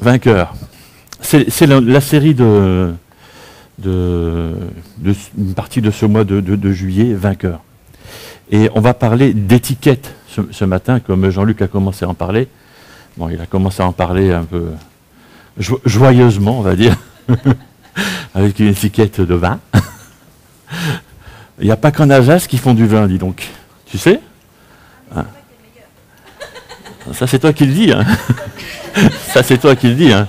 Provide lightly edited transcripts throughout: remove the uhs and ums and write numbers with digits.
Vainqueur. C'est la série une partie de ce mois de juillet, Vainqueur. Et on va parler d'étiquette ce matin, comme Jean-Luc a commencé à en parler. Bon, il a commencé à en parler un peu joyeusement, on va dire, avec une étiquette de vin. Il n'y a pas qu'en Alsace qui font du vin, dis donc. Tu sais hein? Ça, c'est toi qui le dis. Hein. Ça, c'est toi qui le dis. Hein.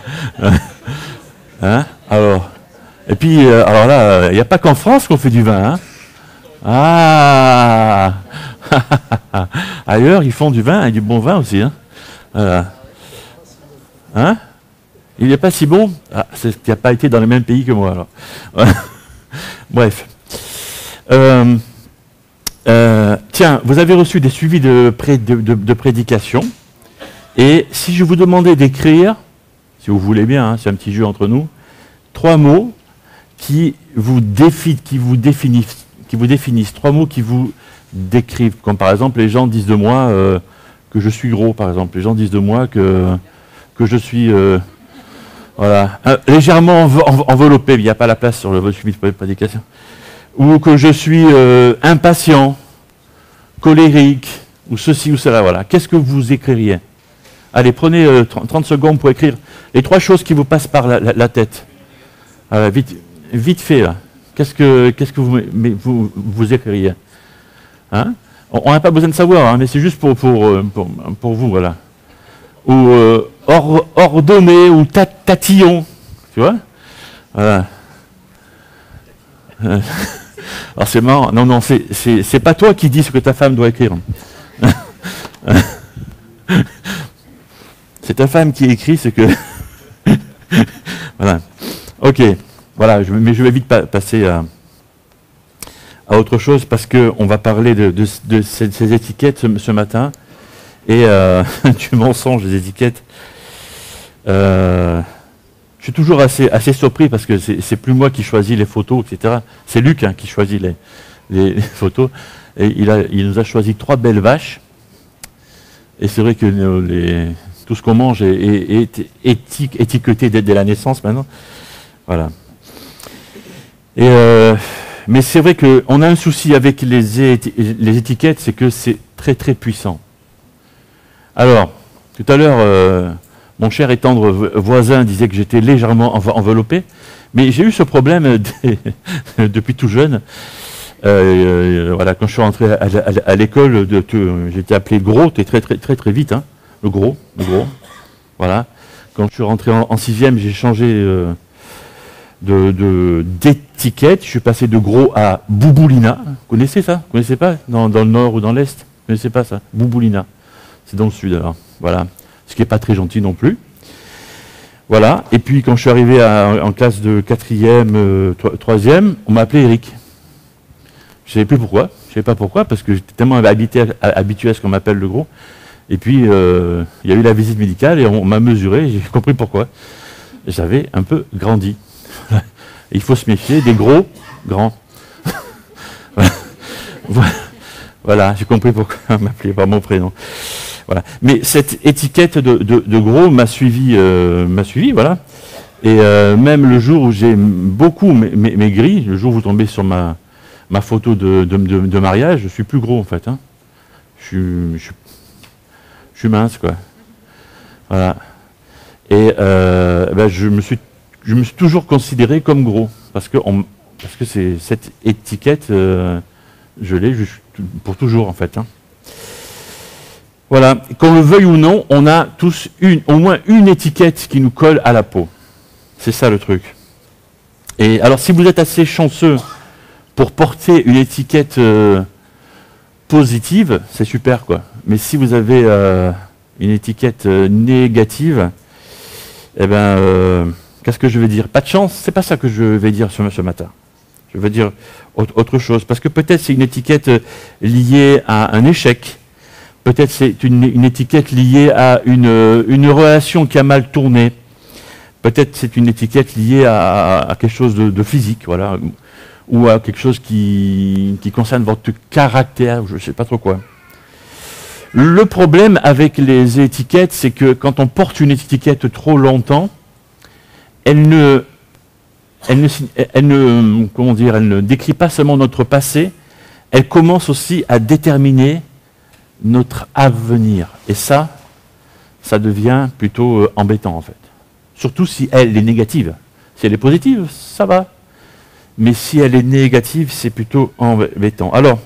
Hein alors, et puis, alors là, il n'y a pas qu'en France qu'on fait du vin. Hein. Ah ailleurs, ils font du vin et du bon vin aussi. Hein, hein il n'est pas si bon. Ah, c'est qu'il n'a pas été dans les mêmes pays que moi. Alors. Bref. Tiens, vous avez reçu des suivis de prédication. Et si je vous demandais d'écrire, si vous voulez bien, hein, c'est un petit jeu entre nous, 3 mots qui vous définissent, 3 mots qui vous décrivent. Comme par exemple, les gens disent de moi que je suis gros, par exemple. Les gens disent de moi que je suis voilà, légèrement enveloppé, il n'y a pas la place sur le suivi de prédication. Ou que je suis impatient, colérique, ou ceci ou cela. Voilà. Qu'est-ce que vous écririez? Allez, prenez 30 secondes pour écrire les 3 choses qui vous passent par la tête. Vite fait, là. Qu'est-ce que vous écririez hein? On n'a pas besoin de savoir, hein, mais c'est juste pour vous, voilà. Ou ordonné, ou tatillon, tu vois voilà. Alors c'est marrant, non, c'est pas toi qui dis ce que ta femme doit écrire. C'est ta femme qui écrit ce que... Voilà. Ok. Voilà, mais je vais vite passer à autre chose parce qu'on va parler de ces étiquettes ce matin. Et du mensonge des étiquettes. Je suis toujours assez surpris parce que c'est plus moi qui choisis les photos, etc. C'est Luc hein, qui choisit les photos. Et il nous a choisi 3 belles vaches. Et c'est vrai que tout ce qu'on mange est étiqueté dès la naissance maintenant. Voilà. Mais c'est vrai qu'on a un souci avec les étiquettes, c'est que c'est très très puissant. Alors, tout à l'heure, mon cher et tendre voisin disait que j'étais légèrement enveloppé, mais j'ai eu ce problème depuis tout jeune. Voilà, quand je suis rentré à l'école, j'étais appelé gros, très vite, hein, le gros. Voilà. Quand je suis rentré en 6e, j'ai changé d'étiquette. Je suis passé de gros à Bouboulina. Vous connaissez ça? Vous connaissez pas dans le nord ou dans l'est? Vous connaissez pas ça? Bouboulina. C'est dans le sud alors. Voilà. Ce qui n'est pas très gentil non plus. Voilà. Et puis quand je suis arrivé en classe de 4e, 3e, on m'a appelé Eric. Je ne savais plus pourquoi. Je ne savais pas pourquoi, parce que j'étais tellement habitué à ce qu'on m'appelle le gros. Et puis, il y a eu la visite médicale et on m'a mesuré, j'ai compris pourquoi. J'avais un peu grandi. Il faut se méfier des gros, grands. Voilà, j'ai compris pourquoi on m'appelait par mon prénom. Voilà. Mais cette étiquette de gros m'a suivi, voilà. Et même le jour où j'ai beaucoup maigri, le jour où vous tombez sur ma photo de mariage, je suis plus gros en fait. Hein. Je suis mince quoi. Voilà. Et je me suis toujours considéré comme gros parce que c'est cette étiquette, je l'ai pour toujours en fait. Hein. Voilà. Qu'on le veuille ou non, on a tous au moins une étiquette qui nous colle à la peau. C'est ça le truc. Et alors si vous êtes assez chanceux pour porter une étiquette positive, c'est super quoi. Mais si vous avez une étiquette négative, eh ben, qu'est-ce que je vais dire? Pas de chance, c'est pas ça que je vais dire ce matin. Je veux dire autre chose. Parce que peut-être c'est une étiquette liée à un échec. Peut-être c'est une étiquette liée à une relation qui a mal tourné. Peut-être c'est une étiquette liée à quelque chose de physique, voilà. Ou à quelque chose qui concerne votre caractère, je ne sais pas trop quoi. Le problème avec les étiquettes, c'est que quand on porte une étiquette trop longtemps, elle ne décrit pas seulement notre passé, elle commence aussi à déterminer notre avenir. Et ça devient plutôt embêtant en fait. Surtout si elle est négative. Si elle est positive, ça va. Mais si elle est négative, c'est plutôt embêtant. Alors,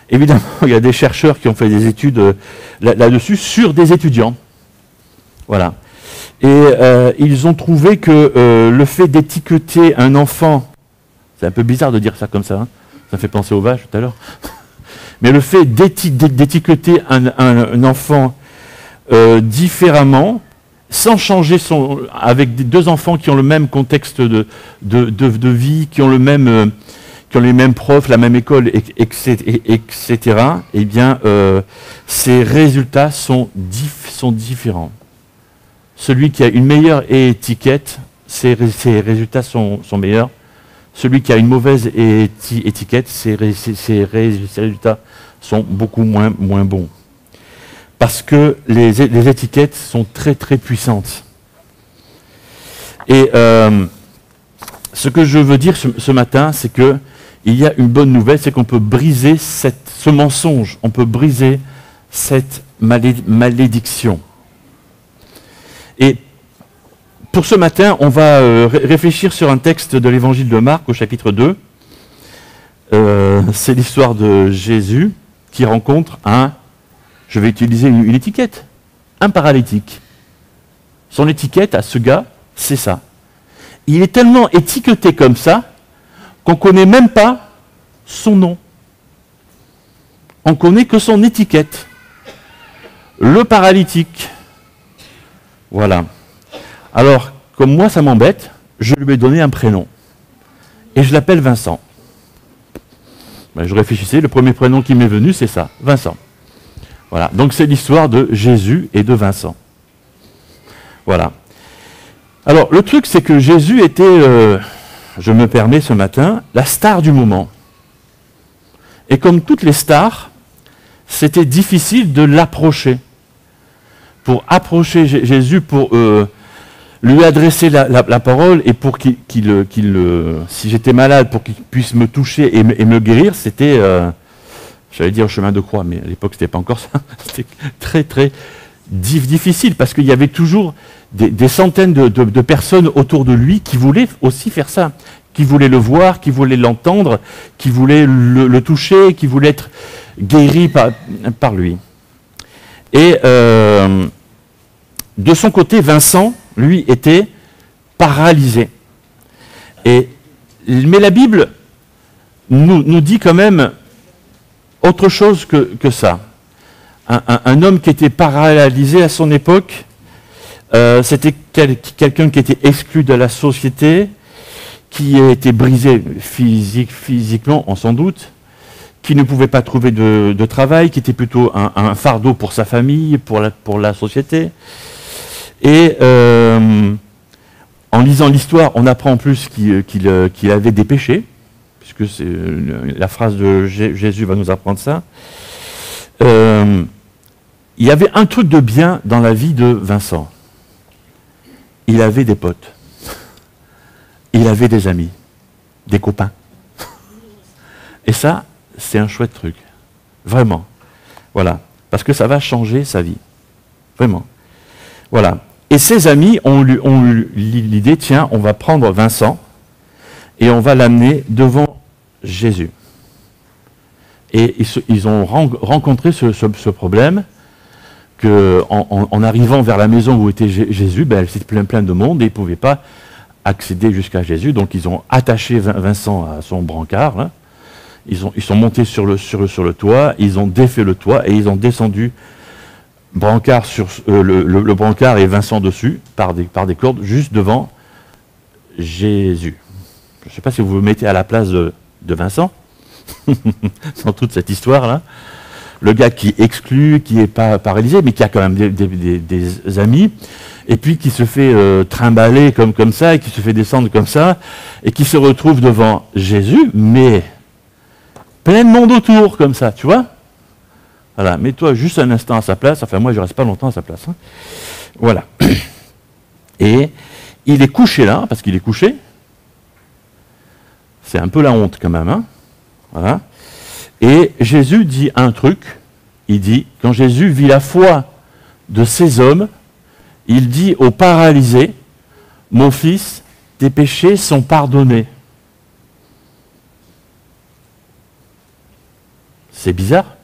évidemment, il y a des chercheurs qui ont fait des études là-dessus sur des étudiants. Voilà. Et ils ont trouvé que le fait d'étiqueter un enfant, c'est un peu bizarre de dire ça comme ça, hein, ça me fait penser aux vaches tout à l'heure, mais le fait d'étiqueter un enfant différemment, sans changer avec deux enfants qui ont le même contexte de vie, qui ont les mêmes profs, la même école, etc., eh bien, ces résultats sont différents. Celui qui a une meilleure étiquette, ses résultats sont meilleurs. Celui qui a une mauvaise étiquette, ses résultats sont beaucoup moins bons. Parce que les étiquettes sont très très puissantes. Et ce que je veux dire ce matin, c'est qu'il y a une bonne nouvelle, c'est qu'on peut briser ce mensonge, on peut briser cette malédiction. Et pour ce matin, on va réfléchir sur un texte de l'évangile de Marc au chapitre 2. C'est l'histoire de Jésus qui rencontre je vais utiliser une étiquette, un paralytique. Son étiquette à ce gars, c'est ça. Il est tellement étiqueté comme ça qu'on ne connaît même pas son nom. On ne connaît que son étiquette. Le paralytique. Voilà. Alors, comme moi ça m'embête, je lui ai donné un prénom. Et je l'appelle Vincent. Ben, je réfléchissais, le premier prénom qui m'est venu, c'est ça, Vincent. Voilà. Donc c'est l'histoire de Jésus et de Vincent. Voilà. Alors, le truc, c'est que Jésus était, je me permets ce matin, la star du moment. Et comme toutes les stars, c'était difficile de l'approcher. Pour approcher Jésus, pour lui adresser la parole et pour si j'étais malade, pour qu'il puisse me toucher et me guérir, c'était, j'allais dire chemin de croix, mais à l'époque c'était pas encore ça, c'était très très difficile parce qu'il y avait toujours des centaines de personnes autour de lui qui voulaient aussi faire ça, qui voulaient le voir, qui voulaient l'entendre, qui voulaient le toucher, qui voulaient être guéris par lui. Et de son côté, Vincent, lui, était paralysé. Mais la Bible nous dit quand même autre chose que ça. Un homme qui était paralysé à son époque, c'était quelqu'un qui était exclu de la société, qui était brisé physiquement, on s'en doute, qui ne pouvait pas trouver de travail, qui était plutôt un fardeau pour sa famille, pour la société. Et en lisant l'histoire, on apprend en plus qu'il avait des péchés, puisque la phrase de Jésus va nous apprendre ça. Il y avait un truc de bien dans la vie de Vincent. Il avait des potes. Il avait des amis, des copains. Et ça, c'est un chouette truc. Vraiment. Voilà. Parce que ça va changer sa vie. Vraiment. Voilà. Et ses amis ont eu l'idée, tiens, on va prendre Vincent et on va l'amener devant Jésus. Et ils ont rencontré ce problème qu'en arrivant vers la maison où était Jésus, ben, c'était plein de monde et ils ne pouvaient pas accéder jusqu'à Jésus. Donc ils ont attaché Vincent à son brancard. Hein. Ils sont montés sur le toit, ils ont défait le toit et ils ont descendu brancard sur le brancard et Vincent dessus par des cordes juste devant Jésus. Je ne sais pas si vous vous mettez à la place de Vincent dans toute cette histoire-là. Le gars qui est exclu, qui n'est pas paralysé, mais qui a quand même des amis, et puis qui se fait trimballer comme ça, et qui se fait descendre comme ça, et qui se retrouve devant Jésus, mais plein de monde autour, comme ça, tu vois. Voilà, mets-toi juste un instant à sa place. Enfin, moi, je ne reste pas longtemps à sa place. Hein. Voilà. Et il est couché là, parce qu'il est couché. C'est un peu la honte quand même. Hein. Voilà. Et Jésus dit un truc. Il dit, quand Jésus vit la foi de ces hommes, il dit au paralysé, « Mon fils, tes péchés sont pardonnés. » C'est bizarre.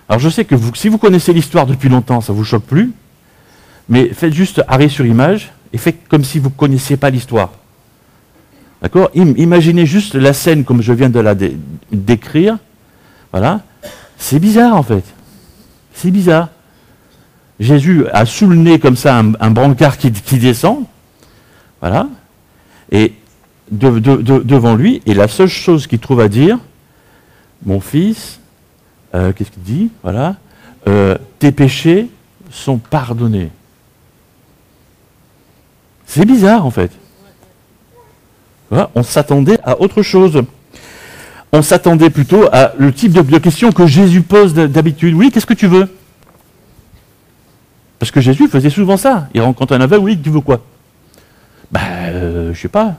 Alors je sais que si vous connaissez l'histoire depuis longtemps, ça ne vous choque plus, mais faites juste arrêt sur image et faites comme si vous ne connaissiez pas l'histoire. D'accord ? Imaginez juste la scène comme je viens de la décrire. Voilà. C'est bizarre en fait. C'est bizarre. Jésus a sous le nez comme ça un brancard qui descend. Voilà. Et devant lui, et la seule chose qu'il trouve à dire, mon fils, qu'est-ce qu'il dit ? Voilà. Tes péchés sont pardonnés. C'est bizarre en fait. Voilà, on s'attendait à autre chose. On s'attendait plutôt à le type de question que Jésus pose d'habitude. Oui, qu'est-ce que tu veux ? Parce que Jésus faisait souvent ça. Il rencontre un aveugle, oui, tu veux quoi ? Je sais pas.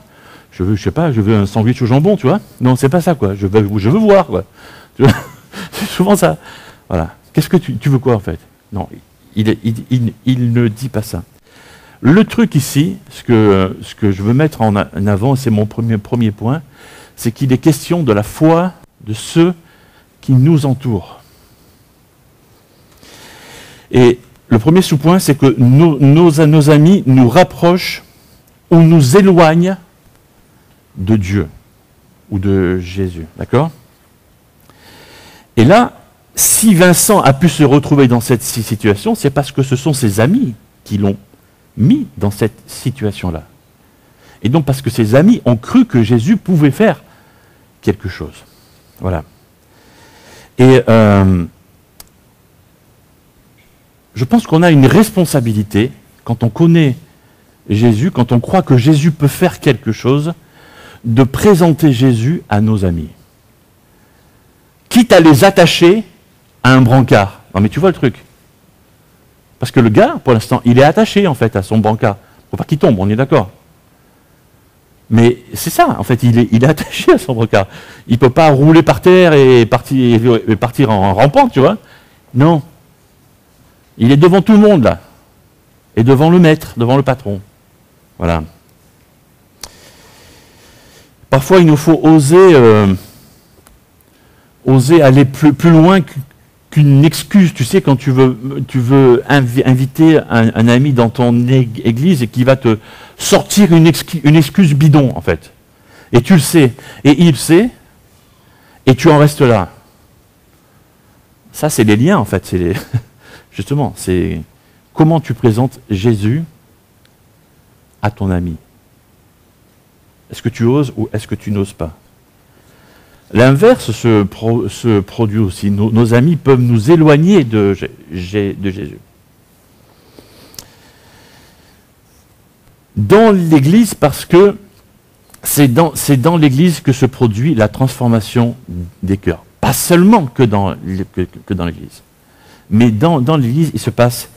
Je veux un sandwich au jambon, tu vois ? Non, c'est pas ça, quoi. Je veux voir, quoi. C'est souvent ça. Voilà. Qu'est-ce que tu veux quoi, en fait ? Non, il ne dit pas ça. Le truc ici, ce que je veux mettre en avant, c'est mon premier point, c'est qu'il est question de la foi de ceux qui nous entourent. Et le premier sous-point, c'est que nos amis nous rapprochent ou nous éloignent de Dieu ou de Jésus. D'accord ? Et là, si Vincent a pu se retrouver dans cette situation, c'est parce que ce sont ses amis qui l'ont mis dans cette situation-là. Et donc parce que ses amis ont cru que Jésus pouvait faire quelque chose. Voilà. Et je pense qu'on a une responsabilité, quand on connaît Jésus, quand on croit que Jésus peut faire quelque chose, de présenter Jésus à nos amis. Quitte à les attacher à un brancard. Non mais tu vois le truc. Parce que le gars, pour l'instant, il est attaché en fait à son brancard. Il ne faut pas qu'il tombe, on est d'accord. Mais c'est ça, en fait, il est attaché à son brancard. Il ne peut pas rouler par terre et partir en rampant, tu vois. Non. Il est devant tout le monde, là. Et devant le maître, devant le patron. Voilà. Parfois, il nous faut oser aller plus loin qu'une excuse. Tu sais, quand tu veux inviter un ami dans ton église et qui va te sortir une excuse bidon, en fait. Et tu le sais. Et il le sait. Et tu en restes là. Ça, c'est les liens, en fait. Justement, c'est comment tu présentes Jésus à ton ami. Est-ce que tu oses ou est-ce que tu n'oses pas ? L'inverse se produit aussi. Nos amis peuvent nous éloigner de Jésus. Dans l'Église, parce que c'est dans l'Église que se produit la transformation des cœurs. Pas seulement que dans l'Église. Mais dans l'Église, il se passe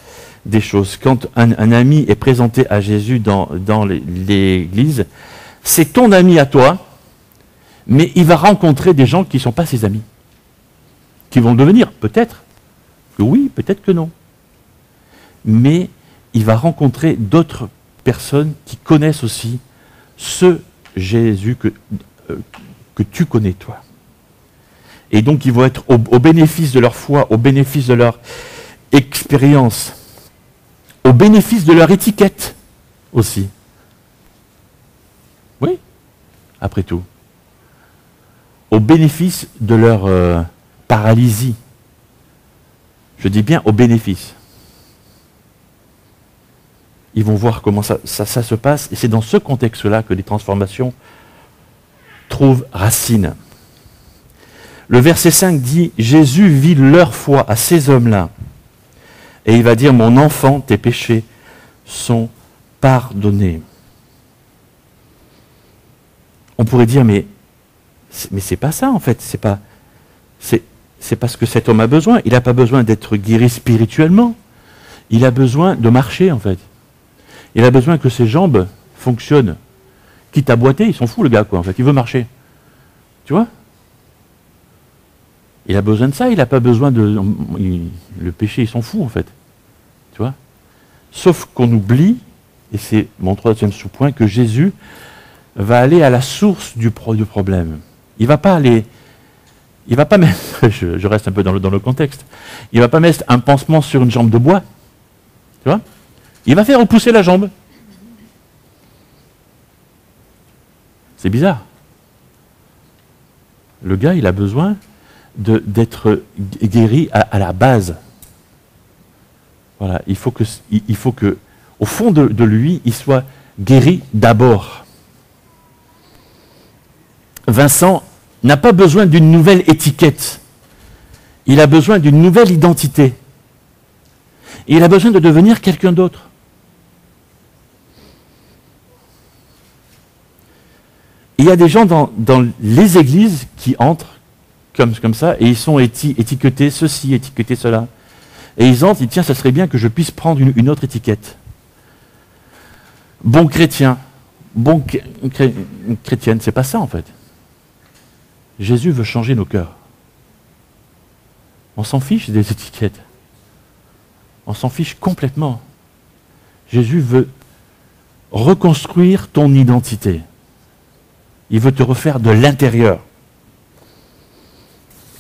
des choses. Quand un ami est présenté à Jésus dans l'Église, c'est ton ami à toi, mais il va rencontrer des gens qui ne sont pas ses amis. Qui vont le devenir, peut-être que oui, peut-être que non. Mais il va rencontrer d'autres personnes qui connaissent aussi ce Jésus que tu connais toi. Et donc ils vont être au bénéfice de leur foi, au bénéfice de leur expérience, au bénéfice de leur étiquette aussi. Oui, après tout. Au bénéfice de leur paralysie. Je dis bien au bénéfice. Ils vont voir comment ça se passe, et c'est dans ce contexte-là que les transformations trouvent racine. Le verset 5 dit « Jésus vit leur foi à ces hommes-là, et il va dire « Mon enfant, tes péchés sont pardonnés. » On pourrait dire « Mais c'est pas ça, en fait, c'est parce que cet homme a besoin. Il n'a pas besoin d'être guéri spirituellement. Il a besoin de marcher, en fait. Il a besoin que ses jambes fonctionnent. Quitte à boiter, il s'en fout, le gars, quoi, en fait. Il veut marcher. Tu vois? Il a besoin de ça, il n'a pas besoin de... Le péché, il s'en fout, en fait. Tu vois? Sauf qu'on oublie, et c'est mon troisième sous-point, que Jésus va aller à la source du problème. Il va pas aller... Il va pas mettre... Je reste un peu dans le contexte. Il va pas mettre un pansement sur une jambe de bois. Tu vois? Il va faire repousser la jambe. C'est bizarre. Le gars, il a besoin d'être guéri à la base. Voilà, il faut que, au fond de lui, il soit guéri d'abord. Vincent n'a pas besoin d'une nouvelle étiquette. Il a besoin d'une nouvelle identité. Et il a besoin de devenir quelqu'un d'autre. Il y a des gens dans les églises qui entrent comme ça, et ils sont étiquetés ceci, étiquetés cela. Et ils entrent, ils disent, tiens, ça serait bien que je puisse prendre une autre étiquette. Bon chrétien, bon chrétienne, c'est pas ça en fait. Jésus veut changer nos cœurs. On s'en fiche des étiquettes. On s'en fiche complètement. Jésus veut reconstruire ton identité. Il veut te refaire de l'intérieur.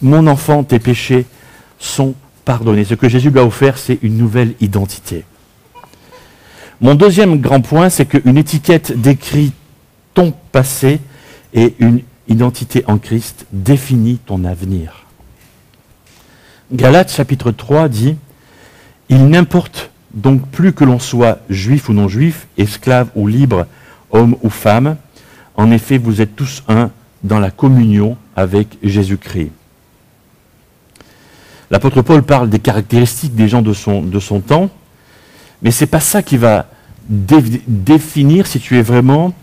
Mon enfant, tes péchés sont pardonnés. Ce que Jésus lui a offert, c'est une nouvelle identité. Mon deuxième grand point, c'est qu'une étiquette décrit ton passé et une identité en Christ définit ton avenir. Galates chapitre 3 dit « Il n'importe donc plus que l'on soit juif ou non juif, esclave ou libre, homme ou femme. En effet, vous êtes tous un dans la communion avec Jésus-Christ. » L'apôtre Paul parle des caractéristiques des gens de son temps, mais ce n'est pas ça qui va définir si tu es vraiment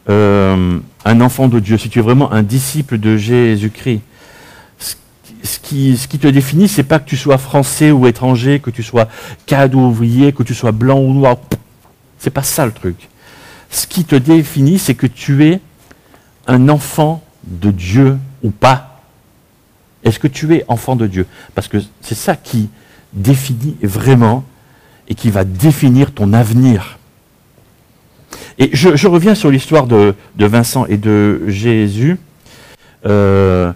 un enfant de Dieu, si tu es vraiment un disciple de Jésus-Christ. Ce qui te définit, ce n'est pas que tu sois français ou étranger, que tu sois cadre ou ouvrier, que tu sois blanc ou noir. Ce n'est pas ça le truc. Ce qui te définit, c'est que tu es un enfant de Dieu ou pas. Est-ce que tu es enfant de Dieu? Parce que c'est ça qui définit vraiment et qui va définir ton avenir. Et je reviens sur l'histoire de Vincent et de Jésus. Dans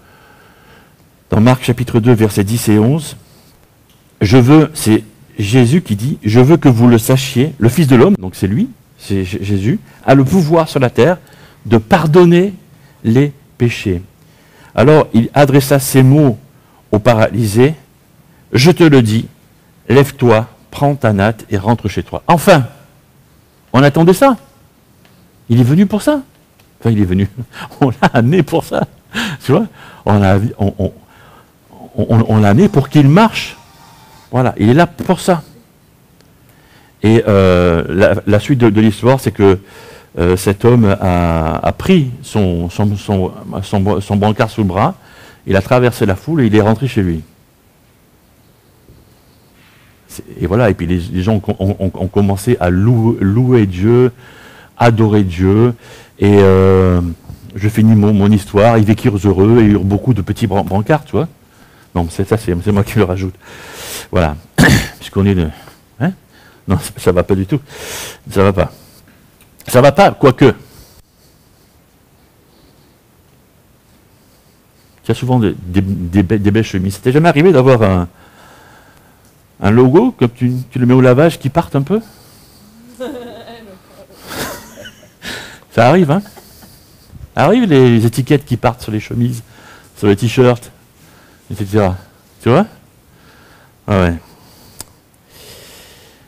Marc chapitre 2, versets 10 et 11. C'est Jésus qui dit, « Je veux que vous le sachiez, le Fils de l'homme, donc c'est lui, c'est Jésus, a le pouvoir sur la terre de pardonner les péchés. » Alors il adressa ces mots au paralysé, « Je te le dis, lève-toi, prends ta natte et rentre chez toi. » Enfin, on attendait ça. Il est venu pour ça. Enfin, il est venu. On l'a amené pour ça. Tu vois, on l'a amené pour qu'il marche. Voilà, il est là pour ça. Et la suite de l'histoire, c'est que cet homme a pris son brancard sous le bras, il a traversé la foule et il est rentré chez lui. Et voilà, et puis les gens ont commencé à louer Dieu, adorer Dieu, et je finis mon histoire, ils vécurent heureux et eurent beaucoup de petits brancards, tu vois. Non, c'est moi qui le rajoute. Voilà, puisqu'on est... Hein? Non, ça va pas du tout. Ça va pas. Ça va pas, quoique. Il y a souvent des belles chemises. C'était jamais arrivé d'avoir un logo, comme tu le mets au lavage, qui parte un peu? Ça arrive, hein? Ça arrive les étiquettes qui partent sur les chemises, sur les t-shirts, etc. Tu vois? Ah ouais.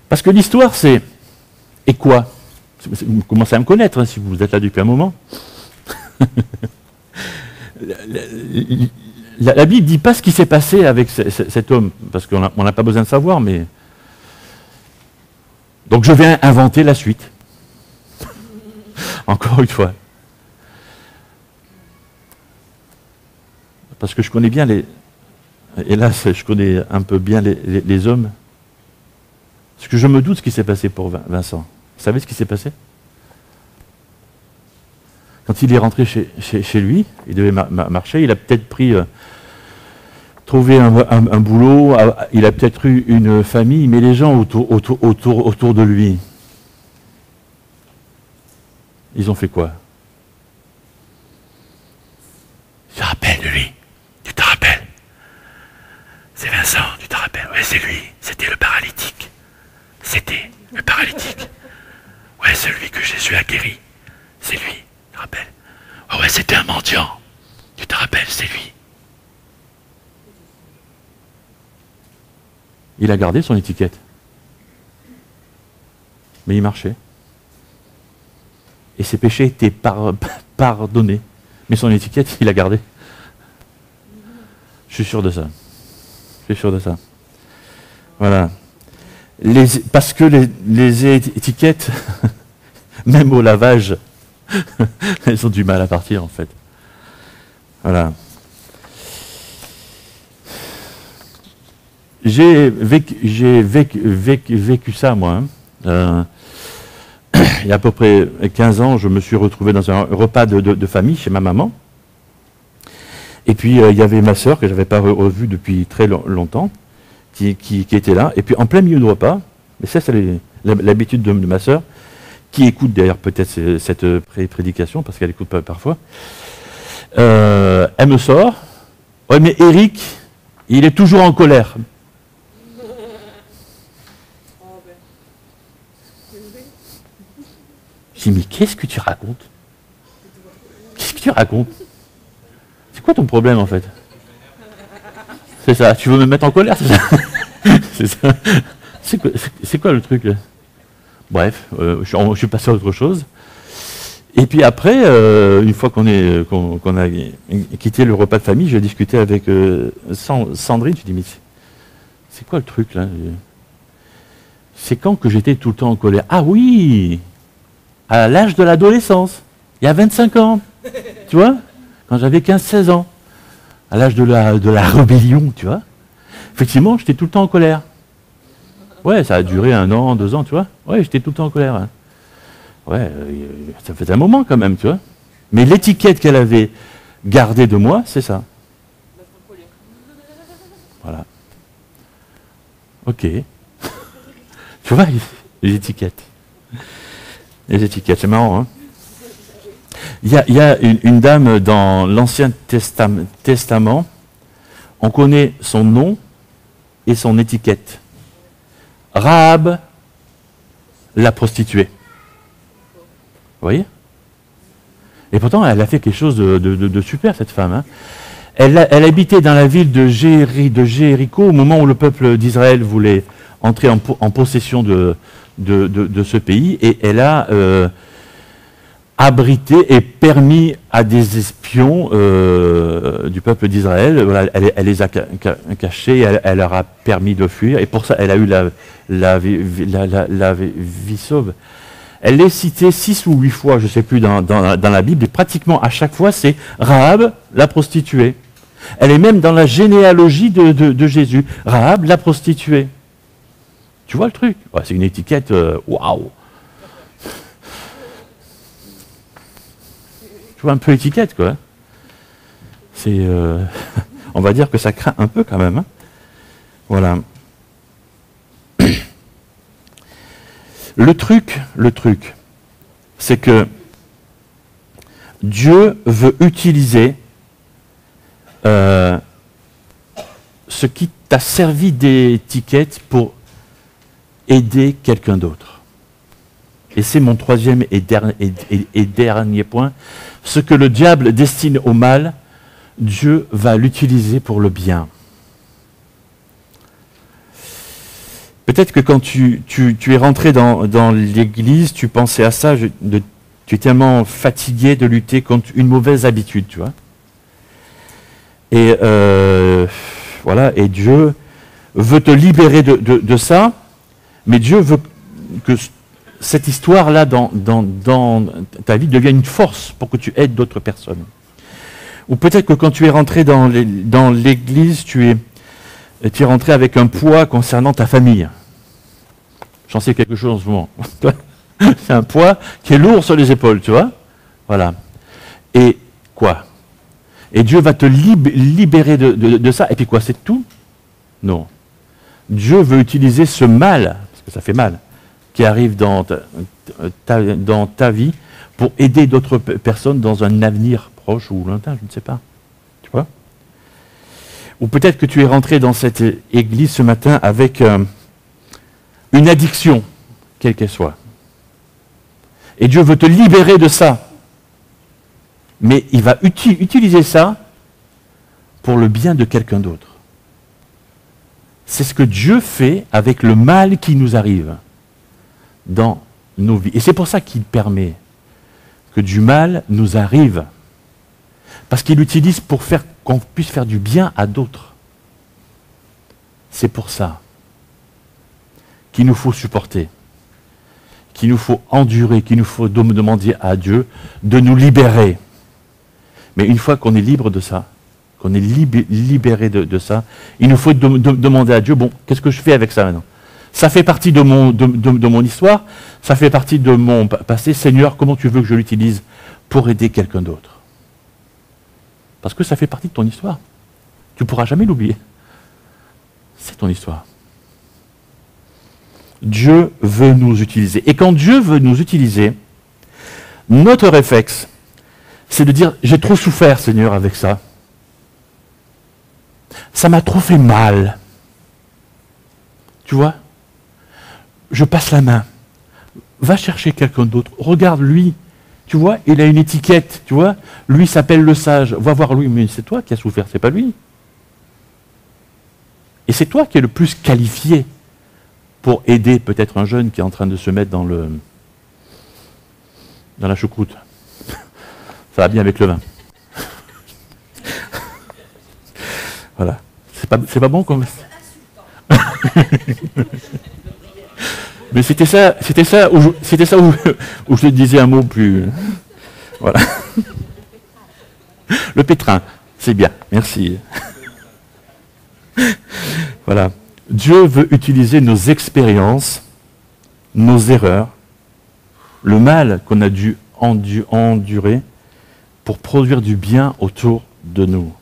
Parce que l'histoire, c'est... Et quoi? Vous commencez à me connaître, hein, si vous êtes là depuis un moment. La Bible ne dit pas ce qui s'est passé avec cet homme, parce qu'on n'a pas besoin de savoir, mais... Donc je vais inventer la suite. Encore une fois. Parce que je connais bien Et là, je connais un peu bien les hommes. Parce que je me doute ce qui s'est passé pour Vincent. Vous savez ce qui s'est passé? Quand il est rentré chez lui, il devait marcher, il a peut-être trouvé un boulot, il a peut-être eu une famille, mais les gens autour de lui, ils ont fait quoi? Tu te rappelles de lui? Tu te rappelles? C'est Vincent, tu te rappelles? Oui, c'est lui, c'était le paralytique. C'était le paralytique. Ouais, celui que Jésus a guéri. C'est lui, tu te rappelles? Oh ouais, c'était un mendiant. Tu te rappelles, c'est lui. Il a gardé son étiquette. Mais il marchait. Et ses péchés étaient pardonnés. Mais son étiquette, il a gardé. Je suis sûr de ça. Je suis sûr de ça. Voilà. Parce que les étiquettes, même au lavage, elles ont du mal à partir en fait. Voilà. J'ai vécu ça moi. Il y a à peu près 15 ans, je me suis retrouvé dans un repas de famille chez ma maman. Et puis il y avait ma sœur que je n'avais pas revue depuis très longtemps, qui était là. Et puis en plein milieu du repas, mais ça c'est l'habitude de ma sœur, qui écoute d'ailleurs peut-être cette prédication, parce qu'elle écoute parfois, elle me sort, « Ouais mais Eric, il est toujours en colère ». Je dis, mais qu'est-ce que tu racontes? Qu'est-ce que tu racontes? C'est quoi ton problème en fait? C'est ça, tu veux me mettre en colère, c'est ça? C'est ça. C'est quoi le truc là? Bref, je suis passé à autre chose. Et puis après, une fois qu'on a quitté le repas de famille, j'ai discuté avec Sandrine, je dis, mais c'est quoi le truc là? C'est quand que j'étais tout le temps en colère? Ah oui! À l'âge de l'adolescence, il y a 25 ans, tu vois, quand j'avais 15-16 ans, à l'âge de la rébellion, tu vois. Effectivement, j'étais tout le temps en colère. Ouais, ça a duré 1 an, 2 ans, tu vois. Ouais, j'étais tout le temps en colère. Hein. Ouais, ça faisait un moment quand même, tu vois. Mais l'étiquette qu'elle avait gardée de moi, c'est ça. Voilà. Ok. Tu vois, les étiquettes. Les étiquettes, c'est marrant. Hein. Il y a une dame dans l'Ancien Testament, on connaît son nom et son étiquette. Rahab, la prostituée. Vous voyez? Et pourtant, elle a fait quelque chose de super, cette femme. Hein. Elle habitait dans la ville de Jéricho au moment où le peuple d'Israël voulait entrer en possession de ce pays, et elle a abrité et permis à des espions du peuple d'Israël, voilà, elle les a cachés, elle leur a permis de fuir, et pour ça elle a eu la vie sauve. Elle est citée 6 ou 8 fois, je ne sais plus, dans la Bible, et pratiquement à chaque fois c'est Rahab, la prostituée. Elle est même dans la généalogie de Jésus, Rahab, la prostituée. Tu vois le truc? Ouais, c'est une étiquette, waouh! Tu vois un peu l'étiquette, quoi. C'est, on va dire que ça craint un peu quand même. Hein. Voilà. Le truc, c'est que Dieu veut utiliser ce qui t'a servi d'étiquette pour aider quelqu'un d'autre. Et c'est mon troisième et dernier point. Ce que le diable destine au mal, Dieu va l'utiliser pour le bien. Peut-être que quand tu es rentré dans l'église, tu pensais à ça, tu es tellement fatigué de lutter contre une mauvaise habitude, tu vois. Et voilà, et Dieu veut te libérer de ça. Mais Dieu veut que cette histoire-là dans ta vie devienne une force pour que tu aides d'autres personnes. Ou peut-être que quand tu es rentré dans l'église, tu et tu es rentré avec un poids concernant ta famille. J'en sais quelque chose en ce moment. C'est un poids qui est lourd sur les épaules, tu vois. Voilà. Et quoi? Et Dieu va te libérer de ça. Et puis quoi, c'est tout? Non. Dieu veut utiliser ce mal, parce que ça fait mal, qui arrive dans ta vie pour aider d'autres personnes dans un avenir proche ou lointain, je ne sais pas. Tu vois? Ou peut-être que tu es rentré dans cette église ce matin avec une addiction, quelle qu'elle soit. Et Dieu veut te libérer de ça. Mais il va utiliser ça pour le bien de quelqu'un d'autre. C'est ce que Dieu fait avec le mal qui nous arrive dans nos vies. Et c'est pour ça qu'il permet que du mal nous arrive. Parce qu'il l'utilise pour faire qu'on puisse faire du bien à d'autres. C'est pour ça qu'il nous faut supporter, qu'il nous faut endurer, qu'il nous faut demander à Dieu de nous libérer. Mais une fois qu'on est libre de ça, qu'on est libéré de ça, il nous faut demander à Dieu, bon, qu'est-ce que je fais avec ça maintenant? Ça fait partie de mon histoire, ça fait partie de mon passé. Seigneur, comment tu veux que je l'utilise pour aider quelqu'un d'autre? Parce que ça fait partie de ton histoire. Tu ne pourras jamais l'oublier. C'est ton histoire. Dieu veut nous utiliser. Et quand Dieu veut nous utiliser, notre réflexe, c'est de dire, j'ai trop souffert, Seigneur, avec ça. Ça m'a trop fait mal. Tu vois? Je passe la main. Va chercher quelqu'un d'autre. Regarde lui. Tu vois, il a une étiquette. Tu vois? Lui s'appelle le sage. Va voir lui. Mais c'est toi qui as souffert, c'est pas lui. Et c'est toi qui es le plus qualifié pour aider peut-être un jeune qui est en train de se mettre dans la choucroute. Ça va bien avec le vin. Voilà. C'est pas bon comme... Mais c'était ça où je te disais un mot plus... Voilà. Le pétrin, c'est bien, merci. Voilà. Dieu veut utiliser nos expériences, nos erreurs, le mal qu'on a dû endurer pour produire du bien autour de nous.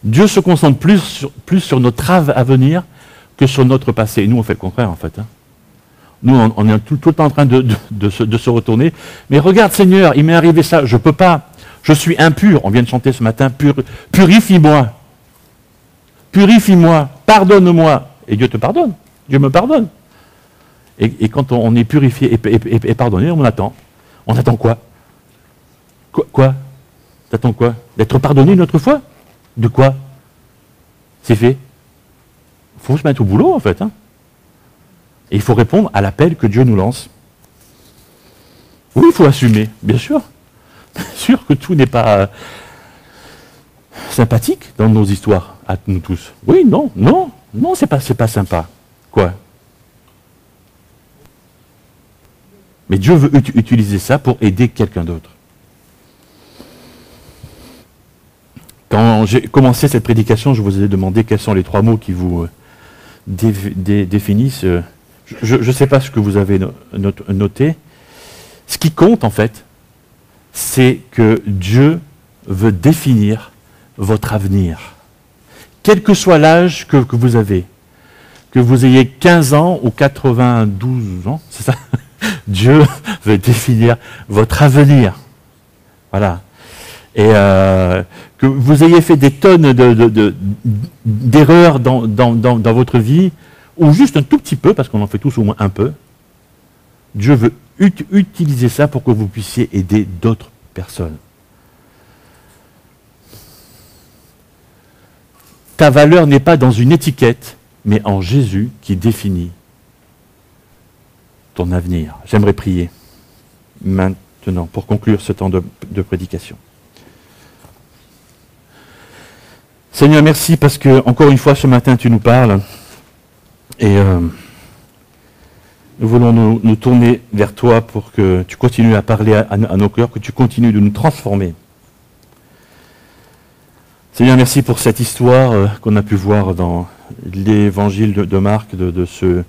Dieu se concentre plus sur notre avenir que sur notre passé. Et nous, on fait le contraire, en fait. Hein. Nous, on est tout le temps en train de se retourner. Mais regarde, Seigneur, il m'est arrivé ça, je ne peux pas. Je suis impur. On vient de chanter ce matin, purifie-moi. Purifie-moi, pardonne-moi. Et Dieu te pardonne. Dieu me pardonne. Et quand on est purifié et pardonné, on attend. On attend quoi? Quoi? T'attends quoi? D'être pardonné une autre fois? De quoi? C'est fait. Il faut se mettre au boulot, en fait. Hein. Et il faut répondre à l'appel que Dieu nous lance. Oui, il faut assumer, bien sûr. Bien sûr que tout n'est pas sympathique dans nos histoires, à nous tous. Oui, non, c'est pas sympa. Quoi? Mais Dieu veut utiliser ça pour aider quelqu'un d'autre. Quand j'ai commencé cette prédication, je vous ai demandé quels sont les 3 mots qui vous définissent. Je ne sais pas ce que vous avez noté. Ce qui compte, en fait, c'est que Dieu veut définir votre avenir. Quel que soit l'âge que vous avez, que vous ayez 15 ans ou 92 ans, c'est ça? Dieu veut définir votre avenir. Voilà. Et que vous ayez fait des tonnes d'erreurs dans votre vie, ou juste un tout petit peu, parce qu'on en fait tous au moins un peu, Dieu veut utiliser ça pour que vous puissiez aider d'autres personnes. Ta valeur n'est pas dans une étiquette, mais en Jésus qui définit ton avenir. J'aimerais prier maintenant pour conclure ce temps de prédication. Seigneur, merci parce que, encore une fois, ce matin, tu nous parles. Et nous voulons nous tourner vers toi pour que tu continues à parler à nos cœurs, que tu continues de nous transformer. Seigneur, merci pour cette histoire qu'on a pu voir dans l'évangile de Marc, de ce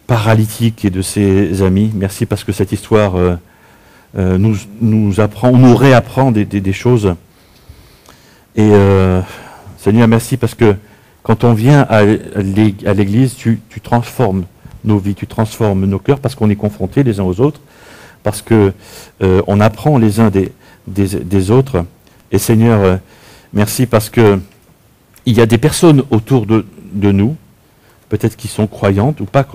paralytique et de ses amis. Merci parce que cette histoire nous apprend, nous réapprend des choses. Et Seigneur, merci parce que quand on vient à l'Église, tu transformes nos vies, tu transformes nos cœurs parce qu'on est confrontés les uns aux autres, parce que on apprend les uns des autres. Et Seigneur, merci parce que il y a des personnes autour de nous, peut-être qui sont croyantes ou pas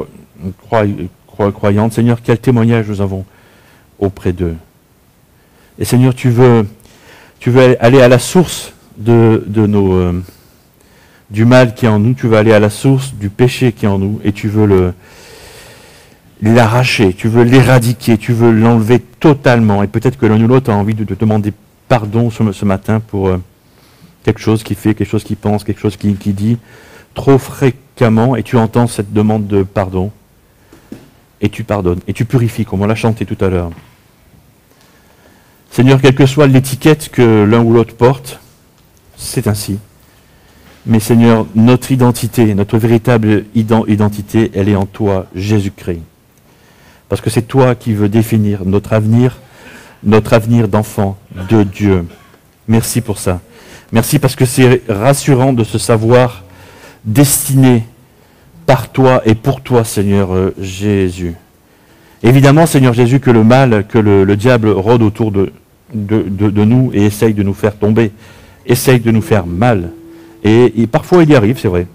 croyantes. Seigneur, quel témoignage nous avons auprès d'eux. Et Seigneur, tu veux aller à la source du mal qui est en nous, tu veux aller à la source du péché qui est en nous, et tu veux l'arracher, tu veux l'éradiquer, tu veux l'enlever totalement. Et peut-être que l'un ou l'autre a envie de te demander pardon ce matin pour quelque chose qu'il fait, quelque chose qu'il pense, quelque chose qu'il dit trop fréquemment, et tu entends cette demande de pardon, et tu pardonnes, et tu purifies, comme on l'a chanté tout à l'heure. Seigneur, quelle que soit l'étiquette que l'un ou l'autre porte, c'est ainsi. Mais Seigneur, notre identité, notre véritable identité, elle est en toi, Jésus-Christ. Parce que c'est toi qui veux définir notre avenir d'enfant de Dieu. Merci pour ça. Merci parce que c'est rassurant de se savoir destiné par toi et pour toi, Seigneur Jésus. Évidemment, Seigneur Jésus, que le mal, que le diable rôde autour de nous et essaye de nous faire tomber, essaye de nous faire mal. Et parfois, il y arrive, c'est vrai.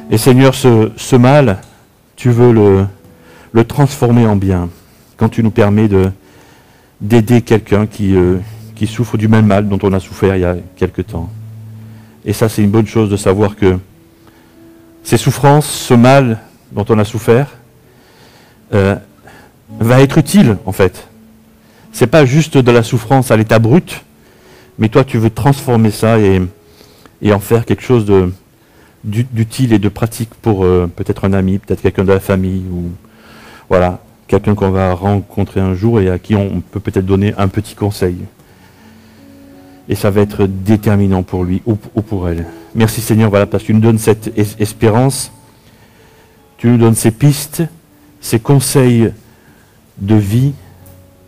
Et Seigneur, ce mal, tu veux le transformer en bien, quand tu nous permets d'aider quelqu'un qui souffre du même mal dont on a souffert il y a quelque temps. Et ça, c'est une bonne chose de savoir que ces souffrances, ce mal dont on a souffert, va être utile, en fait. C'est pas juste de la souffrance à l'état brut, mais toi, tu veux transformer ça et en faire quelque chose d'utile et de pratique pour peut-être un ami, peut-être quelqu'un de la famille, ou voilà, quelqu'un qu'on va rencontrer un jour et à qui on peut peut-être donner un petit conseil. Et ça va être déterminant pour lui ou pour elle. Merci Seigneur, voilà, parce que tu nous donnes cette espérance, tu nous donnes ces pistes, ces conseils de vie,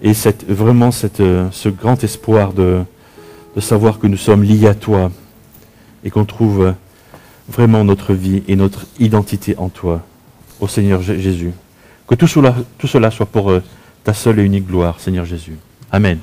et vraiment ce grand espoir de savoir que nous sommes liés à toi, et qu'on trouve vraiment notre vie et notre identité en toi, au Seigneur Jésus. Que tout cela soit pour ta seule et unique gloire, Seigneur Jésus. Amen.